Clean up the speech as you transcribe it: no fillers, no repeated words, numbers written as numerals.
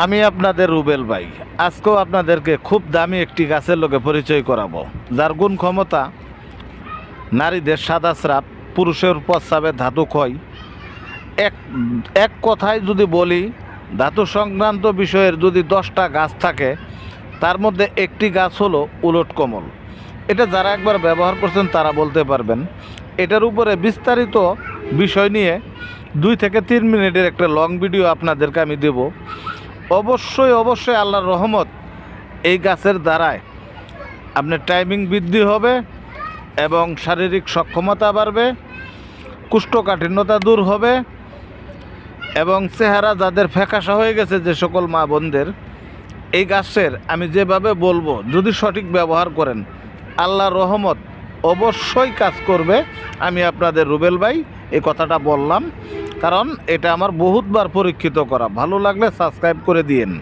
আমি আপনাদের রুবেল ভাই। আজকেও আপনাদেরকে খুব দামি একটি গাছের লোকে পরিচয় করাবো, যার গুণ ক্ষমতা নারীদের সাদা স্রাব, পুরুষের প্রস্রাবে ধাতু ক্ষয়। এক এক কথায় যদি বলি, ধাতু সংক্রান্ত বিষয়ের যদি 10টা গাছ থাকে, তার মধ্যে একটি গাছ হলো উলট কমল। এটা যারা একবার ব্যবহার করছেন তারা বলতে পারবেন। এটার উপরে বিস্তারিত বিষয় নিয়ে 2 থেকে 3 মিনিটের একটা লং ভিডিও আপনাদেরকে আমি দেব। অবশ্যই আল্লাহর রহমত এই গাছের দ্বারায় আপনার টাইমিং বৃদ্ধি হবে এবং শারীরিক সক্ষমতা বাড়বে, কোষ্ঠকাঠিন্যতা দূর হবে এবং চেহারা যাদের ফ্যাকাশা হয়ে গেছে, যে সকল মা বোনদের, এই গাছের আমি যেভাবে বলবো যদি সঠিক ব্যবহার করেন, আল্লাহর রহমত অবশ্যই কাজ করবে। আমি আপনাদের রুবেল ভাই এই কথাটা বললাম, কারণ এটা আমার বহুতবার পরীক্ষিত করা। ভালো লাগলে সাবস্ক্রাইব করে দিয়েন।